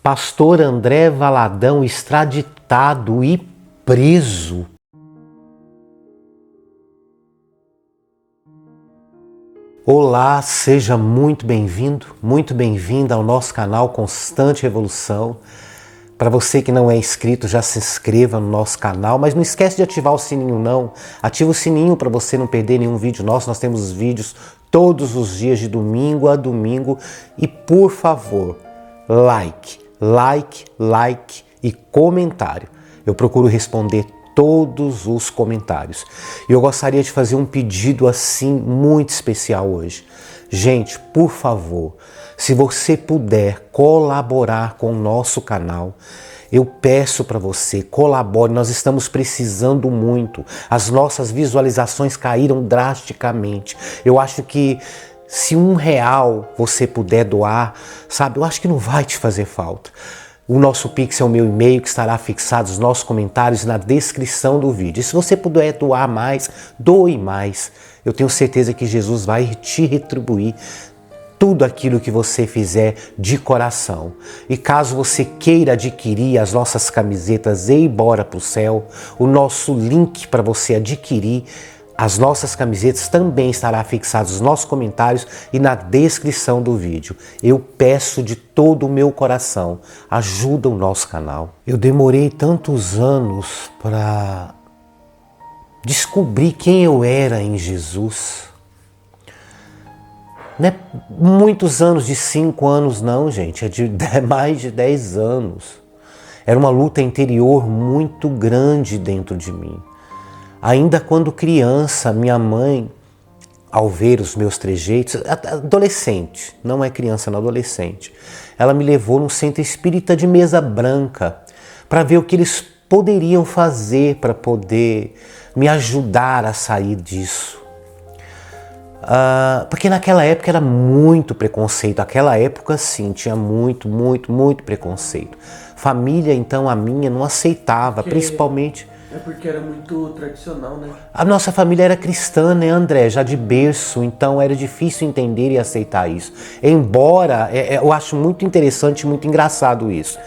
Pastor André Valadão extraditado e preso. Olá, seja muito bem-vindo, muito bem-vinda ao nosso canal Constante Evolução. Para você que não é inscrito, já se inscreva no nosso canal, mas não esquece de ativar o sininho não. Ativa o sininho para você não perder nenhum vídeo nosso. Nós temos vídeos todos os dias de domingo a domingo. E por favor, like e comentário. Eu procuro responder todos os comentários. E eu gostaria de fazer um pedido assim muito especial hoje. Gente, por favor, se você puder colaborar com o nosso canal, eu peço para você, colabore, nós estamos precisando muito. As nossas visualizações caíram drasticamente. Eu acho que se R$1 você puder doar, sabe, eu acho que não vai te fazer falta. O nosso Pix é o meu e-mail que estará fixado nos nossos comentários e na descrição do vídeo. E se você puder doar mais, doe mais. Eu tenho certeza que Jesus vai te retribuir tudo aquilo que você fizer de coração. E caso você queira adquirir as nossas camisetas e ir embora para o céu, o nosso link para você adquirir as nossas camisetas também estará fixado nos nossos comentários e na descrição do vídeo. Eu peço de todo o meu coração, ajuda o nosso canal. Eu demorei tantos anos para descobrir quem eu era em Jesus. Não é muitos anos, de 5 anos não, gente, é de mais de 10 anos. Era uma luta interior muito grande dentro de mim. Ainda quando criança, minha mãe, ao ver os meus trejeitos, adolescente, não é criança, não, adolescente, ela me levou num centro espírita de Mesa Branca para ver o que eles poderiam fazer para poder me ajudar a sair disso. Porque naquela época era muito preconceito, aquela época sim, tinha muito preconceito. Família, então, a minha não aceitava, principalmente... É porque era muito tradicional, né? A nossa família era cristã, né, André? Já de berço, então era difícil entender e aceitar isso. Embora, eu acho muito interessante, muito engraçado isso.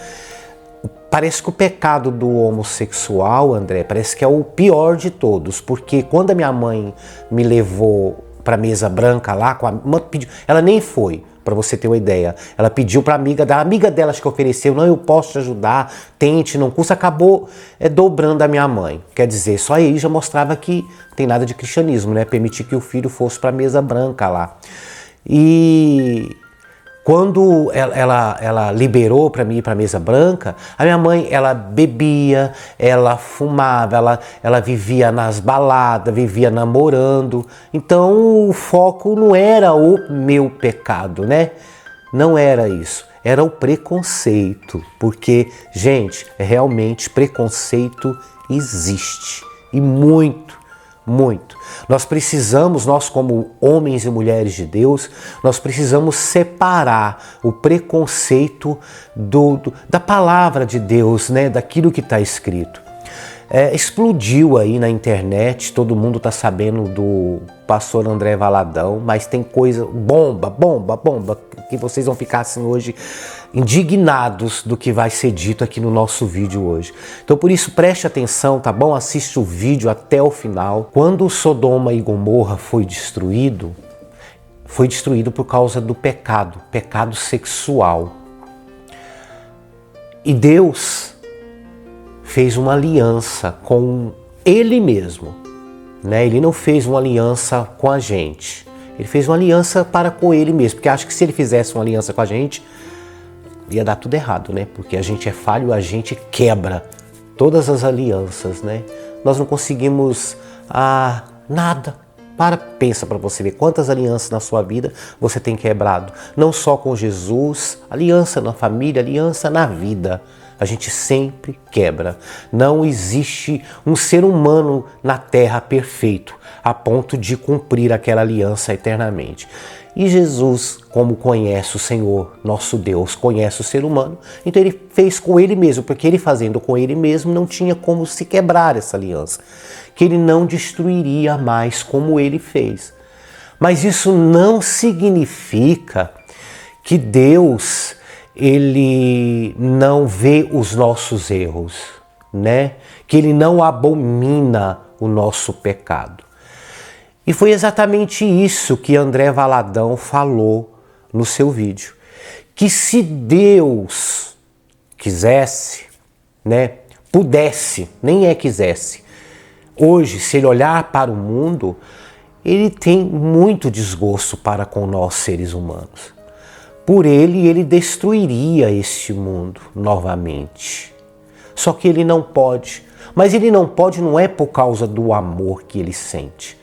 Parece que o pecado do homossexual, André, parece que é o pior de todos. Porque quando a minha mãe me levou para a Mesa Branca lá, ela nem foi. Para você ter uma ideia, ela pediu para a amiga dela que ofereceu, não, eu posso te ajudar, tente, não custa, acabou dobrando a minha mãe. Quer dizer, só aí já mostrava que não tem nada de cristianismo, né? Permitir que o filho fosse para a Mesa Branca lá. E quando ela liberou para mim ir para a Mesa Branca, a minha mãe, ela bebia, ela fumava, ela vivia nas baladas, vivia namorando. Então o foco não era o meu pecado, né? Não era isso. Era o preconceito. Porque, gente, realmente preconceito existe. E muito. Nós como homens e mulheres de Deus, nós precisamos separar o preconceito da palavra de Deus, né? Daquilo que está escrito. Explodiu aí na internet, todo mundo está sabendo do pastor André Valadão, mas tem coisa, bomba, que vocês vão ficar assim hoje indignados do que vai ser dito aqui no nosso vídeo hoje. Então por isso preste atenção, tá bom? Assiste o vídeo até o final. Quando Sodoma e Gomorra foi destruído por causa do pecado sexual. E Deus fez uma aliança com Ele mesmo, né? Ele não fez uma aliança com a gente. Ele fez uma aliança para com Ele mesmo, porque acho que se Ele fizesse uma aliança com a gente, ia dar tudo errado, né? Porque a gente é falho, a gente quebra todas as alianças, né? Nós não conseguimos nada. Pensa para você ver quantas alianças na sua vida você tem quebrado. Não só com Jesus, aliança na família, aliança na vida. A gente sempre quebra. Não existe um ser humano na terra perfeito a ponto de cumprir aquela aliança eternamente. E Jesus, como conhece o Senhor, nosso Deus, conhece o ser humano, então ele fez com ele mesmo, porque ele fazendo com ele mesmo não tinha como se quebrar essa aliança, que ele não destruiria mais como ele fez. Mas isso não significa que Deus ele não vê os nossos erros, né? Que ele não abomina o nosso pecado. E foi exatamente isso que André Valadão falou no seu vídeo. Que se Deus quisesse, né, pudesse, nem quisesse, hoje, se ele olhar para o mundo, ele tem muito desgosto para com nós seres humanos. Por ele destruiria este mundo novamente. Só que ele não pode. Mas ele não pode não é por causa do amor que ele sente.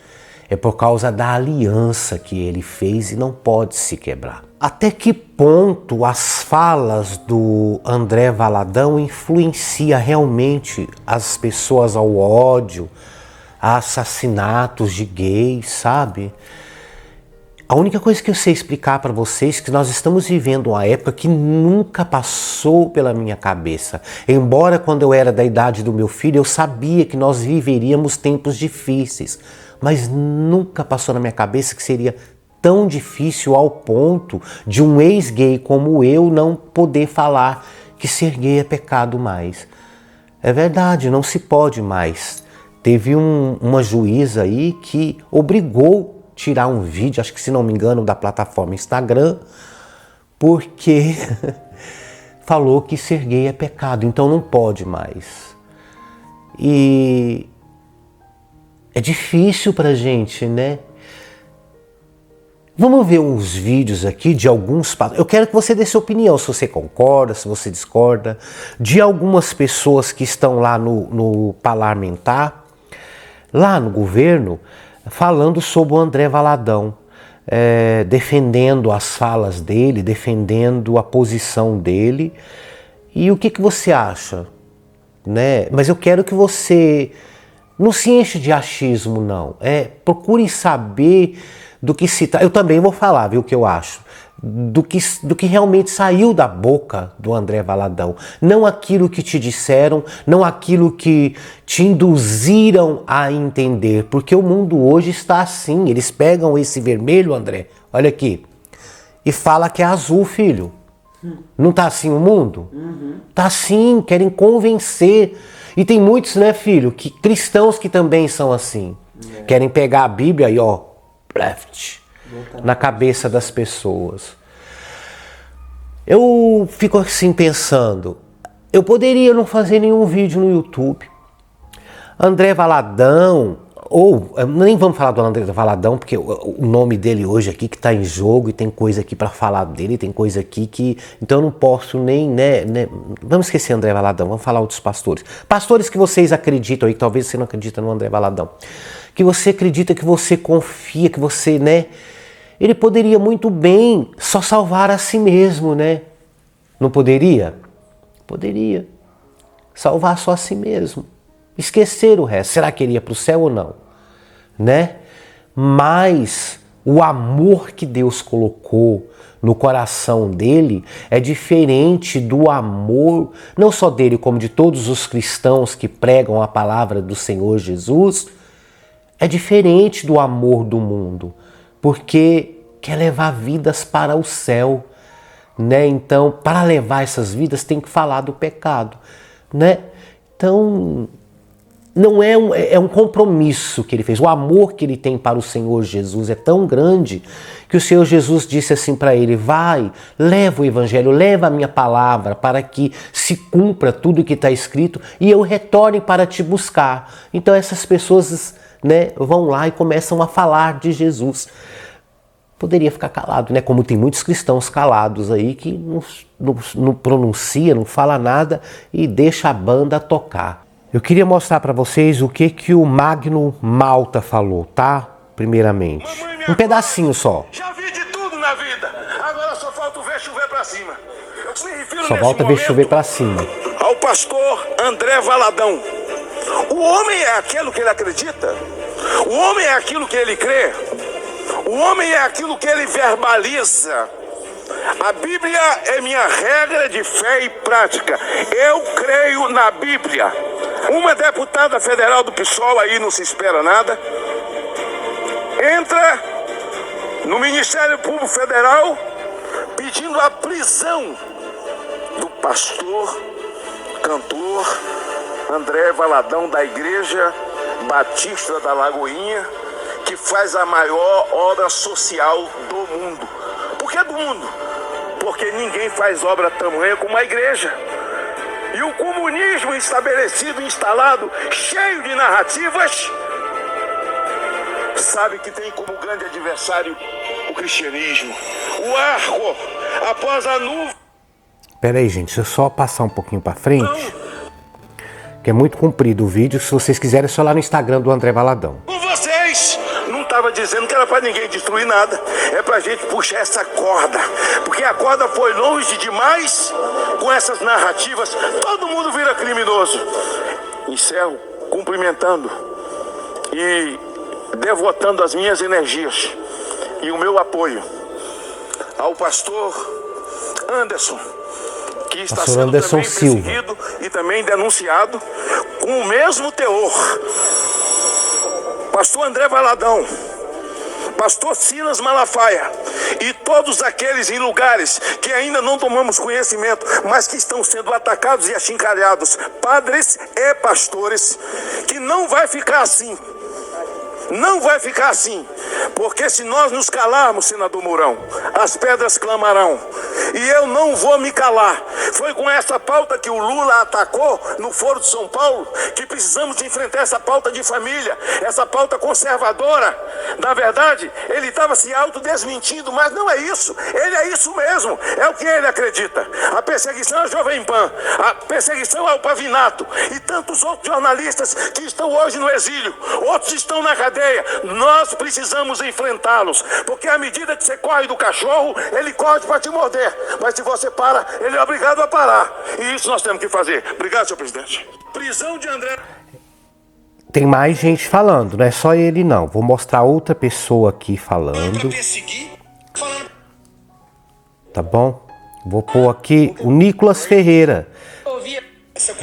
É por causa da aliança que ele fez e não pode se quebrar. Até que ponto as falas do André Valadão influenciam realmente as pessoas ao ódio, a assassinatos de gays, sabe? A única coisa que eu sei explicar para vocês é que nós estamos vivendo uma época que nunca passou pela minha cabeça. Embora quando eu era da idade do meu filho, eu sabia que nós viveríamos tempos difíceis. Mas nunca passou na minha cabeça que seria tão difícil ao ponto de um ex-gay como eu não poder falar que ser gay é pecado mais. É verdade, não se pode mais. Teve uma juíza aí que obrigou tirar um vídeo, acho que se não me engano, da plataforma Instagram, porque falou que ser gay é pecado, então não pode mais. E é difícil pra gente, né? Vamos ver uns vídeos aqui de alguns... Eu quero que você dê sua opinião, se você concorda, se você discorda, de algumas pessoas que estão lá no parlamentar, lá no governo, falando sobre o André Valadão, defendendo as falas dele, defendendo a posição dele. E o que você acha? Né? Mas eu quero que você não se enche de achismo, não. Procure saber do que se trata. Eu também vou falar, viu, o que eu acho. Do que realmente saiu da boca do André Valadão. Não aquilo que te disseram, não aquilo que te induziram a entender. Porque o mundo hoje está assim. Eles pegam esse vermelho, André, olha aqui, e fala que é azul, filho. Não está assim o mundo? Está assim, querem convencer. E tem muitos, né, filho, cristãos que também são assim. Querem pegar a Bíblia e, left na cabeça das pessoas. Eu fico assim pensando, eu poderia não fazer nenhum vídeo no YouTube. André Valadão, ou nem vamos falar do André Valadão, porque o nome dele hoje aqui que está em jogo e tem coisa aqui para falar dele, tem coisa aqui que... Então eu não posso nem, né... Vamos esquecer André Valadão, vamos falar outros pastores. Pastores que vocês acreditam aí, talvez você não acredita no André Valadão. Que você acredita, que você confia, que você, né... Ele poderia muito bem só salvar a si mesmo, né? Não poderia? Poderia. Salvar só a si mesmo. Esquecer o resto. Será que ele ia para o céu ou não? Né? Mas o amor que Deus colocou no coração dele é diferente do amor, não só dele, como de todos os cristãos que pregam a palavra do Senhor Jesus. É diferente do amor do mundo. Porque quer levar vidas para o céu, né? Então, para levar essas vidas, tem que falar do pecado, né? Então, não é um compromisso que ele fez. O amor que ele tem para o Senhor Jesus é tão grande que o Senhor Jesus disse assim para ele: vai, leva o evangelho, leva a minha palavra para que se cumpra tudo o que está escrito e eu retorne para te buscar. Então, essas pessoas, né, vão lá e começam a falar de Jesus. Poderia ficar calado, né? Como tem muitos cristãos calados aí que não pronuncia, não fala nada e deixa a banda tocar. Eu queria mostrar para vocês o que o Magno Malta falou, tá? Primeiramente. Um pedacinho só. Já vi de tudo na vida. Agora só falta ver chover pra cima. Eu me refiro só falta ver chover pra cima. Ao pastor André Valadão. O homem é aquilo que ele acredita. O homem é aquilo que ele crê. O homem é aquilo que ele verbaliza. A Bíblia é minha regra de fé e prática. Eu creio na Bíblia. Uma deputada federal do PSOL, aí não se espera nada, entra no Ministério Público Federal pedindo a prisão pastor, cantor André Valadão, da Igreja Batista da Lagoinha, que faz a maior obra social do mundo. Por que do mundo? Porque ninguém faz obra tamanha como a igreja. E o comunismo estabelecido, instalado, cheio de narrativas, sabe que tem como grande adversário o cristianismo. O arco após a nuvem. Pera aí, gente, deixa eu só passar um pouquinho para frente, que é muito comprido o vídeo. Se vocês quiserem, é só lá no Instagram do André Valadão. Com vocês! Não estava dizendo que era para ninguém destruir nada. É para a gente puxar essa corda. Porque a corda foi longe demais com essas narrativas. Todo mundo vira criminoso. Encerro cumprimentando e devotando as minhas energias e o meu apoio ao pastor Anderson, que está pastor sendo Anderson também perseguido e também denunciado com o mesmo teor. Pastor André Valadão, pastor Silas Malafaia e todos aqueles em lugares que ainda não tomamos conhecimento, mas que estão sendo atacados e achincalhados, padres e pastores, que não vai ficar assim. Não vai ficar assim, porque se nós nos calarmos, senador Mourão, as pedras clamarão, e eu não vou me calar. Foi com essa pauta que o Lula atacou no Foro de São Paulo, que precisamos de enfrentar essa pauta de família, essa pauta conservadora. Na verdade, ele estava se autodesmentindo, mas não é isso, ele é isso mesmo, é o que ele acredita. A perseguição à Jovem Pan, a perseguição ao Pavinato e tantos outros jornalistas que estão hoje no exílio, outros estão na cadeia. Nós precisamos enfrentá-los, porque à medida que você corre do cachorro, ele corre para te morder, mas se você para, ele é obrigado a parar, e isso nós temos que fazer. Obrigado, senhor presidente. Prisão de André. Tem mais gente falando, não é só ele não. Vou mostrar outra pessoa aqui falando. Tá bom? Vou pôr aqui o Nicolas Ferreira.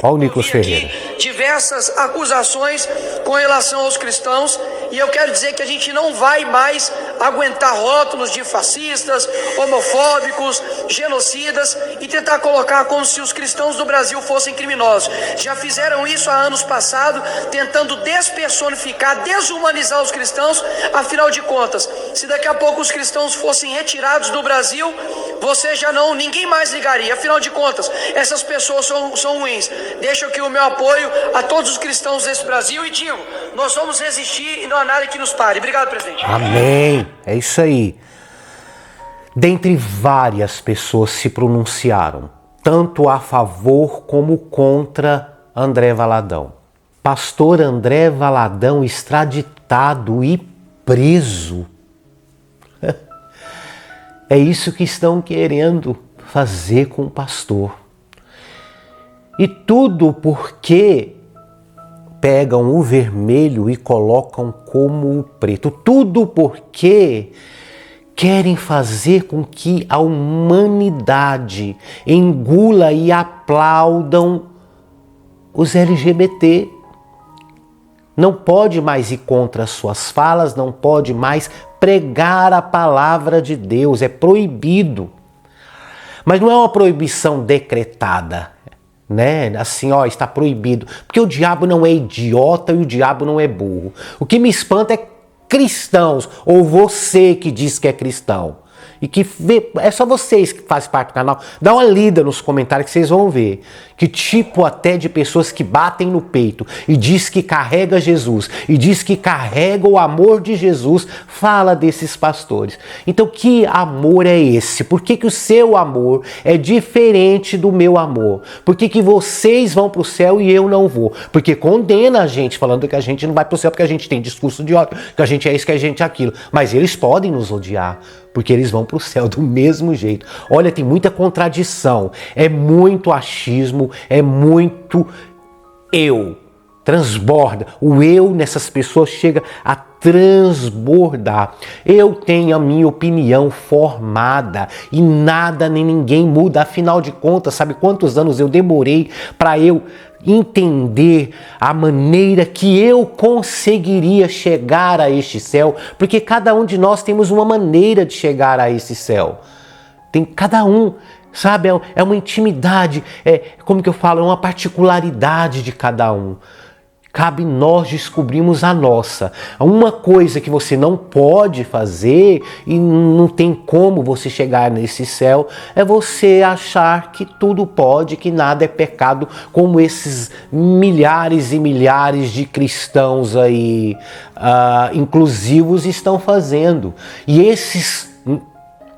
Olha o Nicolas Ferreira. Diversas acusações com relação aos cristãos, e eu quero dizer que a gente não vai mais aguentar rótulos de fascistas, homofóbicos, genocidas e tentar colocar como se os cristãos do Brasil fossem criminosos. Já fizeram isso há anos passados, tentando despersonificar, desumanizar os cristãos. Afinal de contas, se daqui a pouco os cristãos fossem retirados do Brasil, você já não, ninguém mais ligaria. Afinal de contas, essas pessoas são ruins. Deixo aqui o meu apoio a todos os cristãos desse Brasil e digo, nós vamos resistir e não há nada que nos pare. Obrigado, presidente. Amém. É isso aí. Dentre várias pessoas se pronunciaram, tanto a favor como contra André Valadão. Pastor André Valadão extraditado e preso. É isso que estão querendo fazer com o pastor. E tudo porque pegam o vermelho e colocam como o preto. Tudo porque querem fazer com que a humanidade engula e aplaudam os LGBT. Não pode mais ir contra as suas falas, não pode mais pregar a palavra de Deus, é proibido. Mas não é uma proibição decretada, né? Assim, ó, está proibido. Porque o diabo não é idiota e o diabo não é burro. O que me espanta é cristãos, ou você que diz que é cristão. E que vê, é só vocês que fazem parte do canal, dá uma lida nos comentários que vocês vão ver. Que tipo até de pessoas que batem no peito e diz que carrega Jesus, e diz que carrega o amor de Jesus, fala desses pastores. Então que amor é esse? Por que que o seu amor é diferente do meu amor? Por que que vocês vão para o céu e eu não vou? Porque condena a gente, falando que a gente não vai para o céu porque a gente tem discurso de ódio, que a gente é isso, que a gente é aquilo. Mas eles podem nos odiar, porque eles vão para o céu do mesmo jeito. Olha, tem muita contradição, é muito achismo, é muito eu. Transborda. O eu nessas pessoas chega a transbordar. Eu tenho a minha opinião formada e nada nem ninguém muda. Afinal de contas, sabe quantos anos eu demorei para eu entender a maneira que eu conseguiria chegar a este céu? Porque cada um de nós temos uma maneira de chegar a esse céu. Tem cada um. Sabe, é uma intimidade, como que eu falo, é uma particularidade de cada um. Cabe nós descobrirmos a nossa. Uma coisa que você não pode fazer e não tem como você chegar nesse céu é você achar que tudo pode, que nada é pecado, como esses milhares e milhares de cristãos aí inclusivos estão fazendo. E esses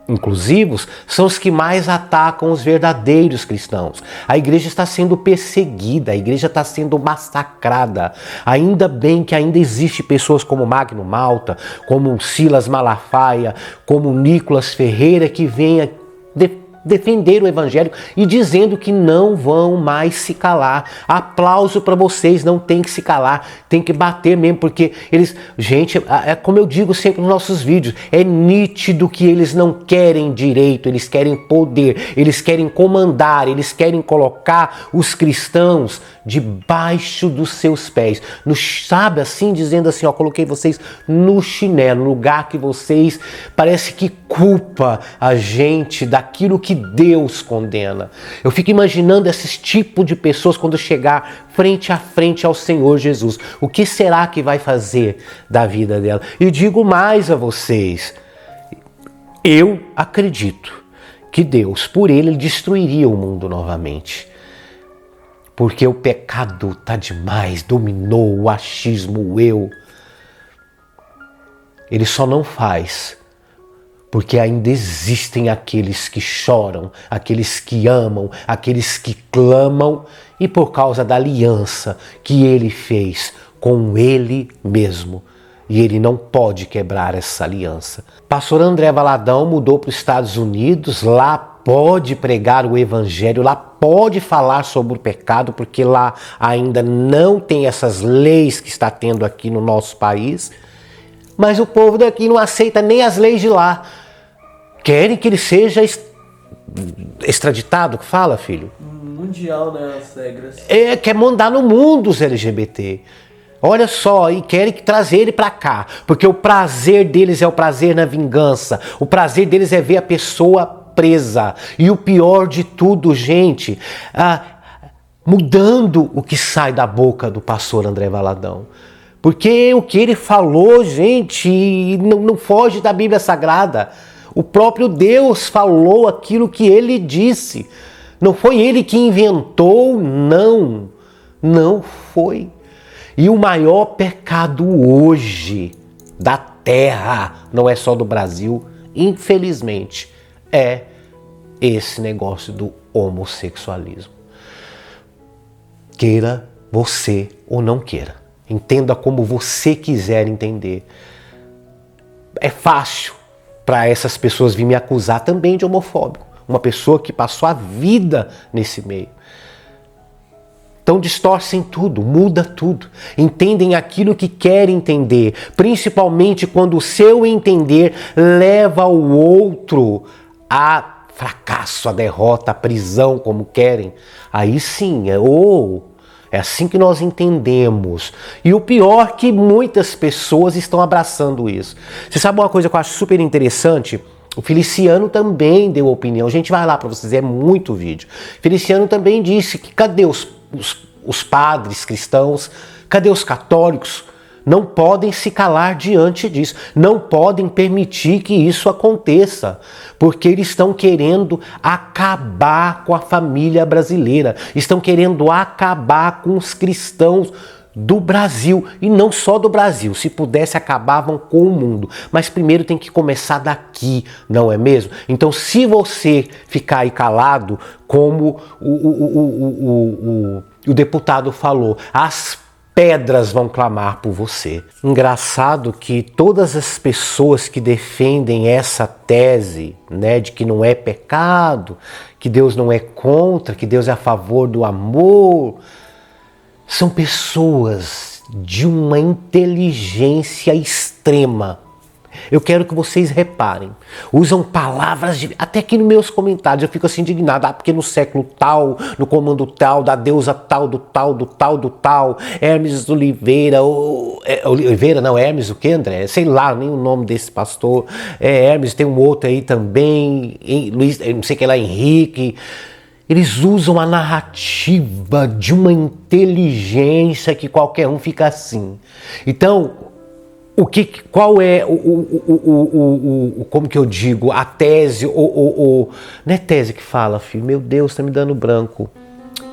inclusivos são os que mais atacam os verdadeiros cristãos. A igreja está sendo perseguida, a igreja está sendo massacrada. Ainda bem que ainda existe pessoas como Magno Malta, como Silas Malafaia, como Nicolas Ferreira, que vêm defender o evangelho e dizendo que não vão mais se calar. Aplauso para vocês, não tem que se calar, tem que bater mesmo, porque eles, gente, é como eu digo sempre nos nossos vídeos, é nítido que eles não querem direito, eles querem poder, eles querem comandar, eles querem colocar os cristãos debaixo dos seus pés, sabe, assim, dizendo assim, ó, coloquei vocês no chinelo, no lugar que vocês parece que culpa a gente daquilo que Deus condena. Eu fico imaginando esses tipos de pessoas quando chegar frente a frente ao Senhor Jesus. O que será que vai fazer da vida dela? E digo mais a vocês, eu acredito que Deus, por ele destruiria o mundo novamente. Porque o pecado tá demais, dominou o achismo, o eu. Ele só não faz porque ainda existem aqueles que choram, aqueles que amam, aqueles que clamam, e por causa da aliança que ele fez com ele mesmo. E ele não pode quebrar essa aliança. Pastor André Valadão mudou para os Estados Unidos, lá pode pregar o evangelho, lá pode falar sobre o pecado, porque lá ainda não tem essas leis que está tendo aqui no nosso país. Mas o povo daqui não aceita nem as leis de lá. Querem que ele seja extraditado, que fala, filho? Mundial, né, as regras. Quer mandar no mundo os LGBT. Olha só, e querem trazer ele para cá, porque o prazer deles é o prazer na vingança. O prazer deles é ver a pessoa presa. E o pior de tudo, gente, mudando o que sai da boca do pastor André Valadão. Porque o que ele falou, gente, não foge da Bíblia Sagrada. O próprio Deus falou aquilo que ele disse. Não foi ele que inventou, não foi. E o maior pecado hoje da terra, não é só do Brasil, infelizmente, é esse negócio do homossexualismo. Queira você ou não queira. Entenda como você quiser entender. É fácil para essas pessoas vir me acusar também de homofóbico. Uma pessoa que passou a vida nesse meio. Então distorcem tudo, muda tudo. Entendem aquilo que querem entender. Principalmente quando o seu entender leva o outro a fracasso, a derrota, a prisão, como querem. Aí sim, é assim que nós entendemos. E o pior é que muitas pessoas estão abraçando isso. Você sabe uma coisa que eu acho super interessante? O Feliciano também deu opinião. A gente vai lá para vocês, é muito vídeo. Feliciano também disse que cadê os padres cristãos? Cadê os católicos? Não podem se calar diante disso. Não podem permitir que isso aconteça. Porque eles estão querendo acabar com a família brasileira. Estão querendo acabar com os cristãos do Brasil. E não só do Brasil. Se pudesse, acabavam com o mundo. Mas primeiro tem que começar daqui, não é mesmo? Então, se você ficar aí calado, como o deputado falou, as pedras vão clamar por você. Engraçado que todas as pessoas que defendem essa tese, né, de que não é pecado, que Deus não é contra, que Deus é a favor do amor, são pessoas de uma inteligência extrema. Eu quero que vocês reparem. Usam palavras, até aqui nos meus comentários eu fico assim indignado. Porque no século tal, no comando tal, da deusa tal, do tal, Hermes Oliveira, Hermes o que, André? Sei lá, nem o nome desse pastor. Hermes, tem um outro aí também, Luiz, não sei que lá, Henrique. Eles usam a narrativa de uma inteligência que qualquer um fica assim. Então, qual é como que eu digo, a tese, não é tese que fala, filho, meu Deus, tá me dando branco.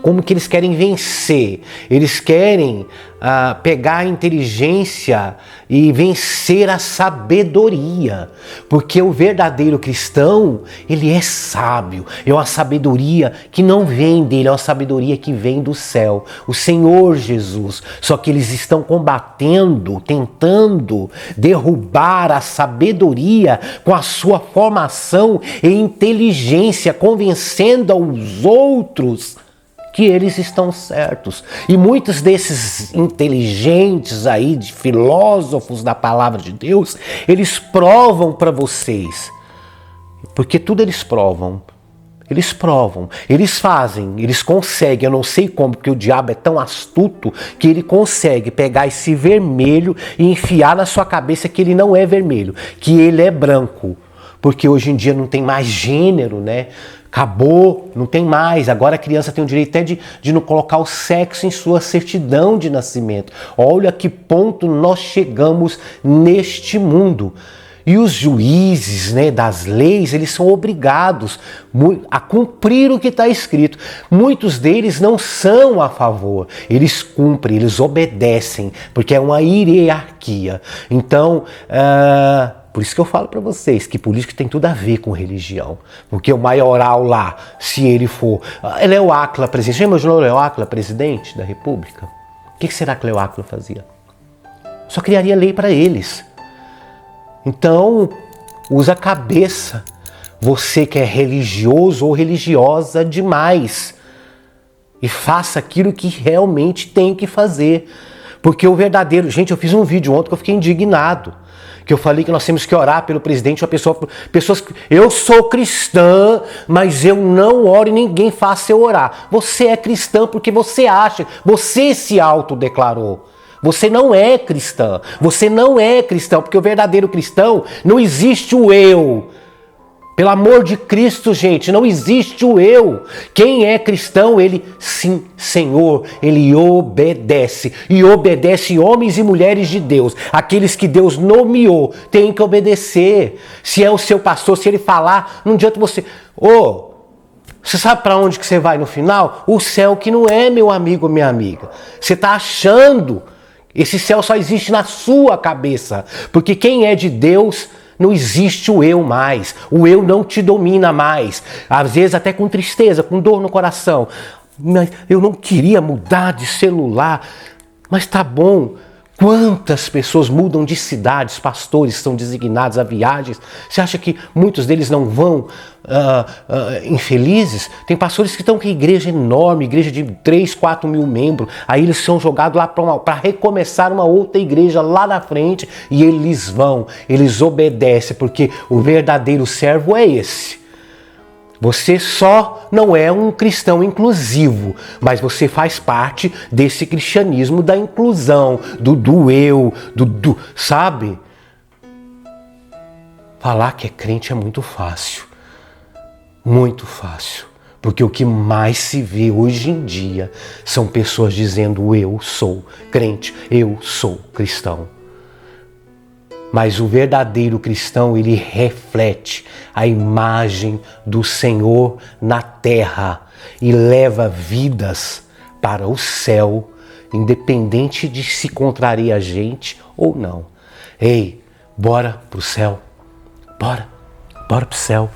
Como que eles querem vencer? Eles querem pegar a inteligência e vencer a sabedoria. Porque o verdadeiro cristão, ele é sábio. É uma sabedoria que não vem dele, é uma sabedoria que vem do céu. O Senhor Jesus. Só que eles estão combatendo, tentando derrubar a sabedoria com a sua formação e inteligência, convencendo aos outros que eles estão certos. E muitos desses inteligentes aí, de filósofos da palavra de Deus, eles provam para vocês. Porque tudo eles provam. Eles provam, eles fazem, eles conseguem, eu não sei como, porque o diabo é tão astuto que ele consegue pegar esse vermelho e enfiar na sua cabeça que ele não é vermelho, que ele é branco. Porque hoje em dia não tem mais gênero, né? Acabou, não tem mais. Agora a criança tem o direito até de não colocar o sexo em sua certidão de nascimento. Olha a que ponto nós chegamos neste mundo. E os juízes, né, das leis, eles são obrigados a cumprir o que está escrito. Muitos deles não são a favor. Eles cumprem, eles obedecem, porque é uma hierarquia. Então, por isso que eu falo para vocês que política tem tudo a ver com religião. Porque o maioral lá, se ele for... Léo Áquila, presidente. Já imaginou Léo Áquila, presidente da República? O que será que Léo Áquila fazia? Só criaria lei para eles. Então, usa a cabeça. Você que é religioso ou religiosa demais. E faça aquilo que realmente tem que fazer. Porque o verdadeiro... Gente, eu fiz um vídeo ontem que eu fiquei indignado. Que eu falei que nós temos que orar pelo presidente. Pessoas que... Eu sou cristã, mas eu não oro e ninguém faça eu orar. Você é cristã porque você acha. Você se autodeclarou. Você não é cristã. Você não é cristão, porque o verdadeiro cristão não existe o eu. Pelo amor de Cristo, gente, não existe o eu. Quem é cristão, ele, sim, Senhor, ele obedece. E obedece homens e mulheres de Deus. Aqueles que Deus nomeou, têm que obedecer. Se é o seu pastor, se ele falar, não adianta você... Você sabe para onde que você vai no final? O céu que não é, meu amigo ou minha amiga. Você está achando... Esse céu só existe na sua cabeça. Porque quem é de Deus, não existe o eu mais. O eu não te domina mais. Às vezes até com tristeza, com dor no coração. Mas eu não queria mudar de celular. Mas tá bom. Quantas pessoas mudam de cidades, pastores são designados a viagens. Você acha que muitos deles não vão infelizes? Tem pastores que estão com igreja enorme, igreja de 3, 4 mil membros. Aí eles são jogados lá para recomeçar uma outra igreja lá na frente. E eles vão, eles obedecem, porque o verdadeiro servo é esse. Você só não é um cristão inclusivo, mas você faz parte desse cristianismo da inclusão, do eu, sabe? Falar que é crente é muito fácil. Muito fácil. Porque o que mais se vê hoje em dia são pessoas dizendo eu sou crente, eu sou cristão. Mas o verdadeiro cristão, ele reflete a imagem do Senhor na terra e leva vidas para o céu, independente de se contraria a gente ou não. Ei, bora pro céu. Bora pro céu.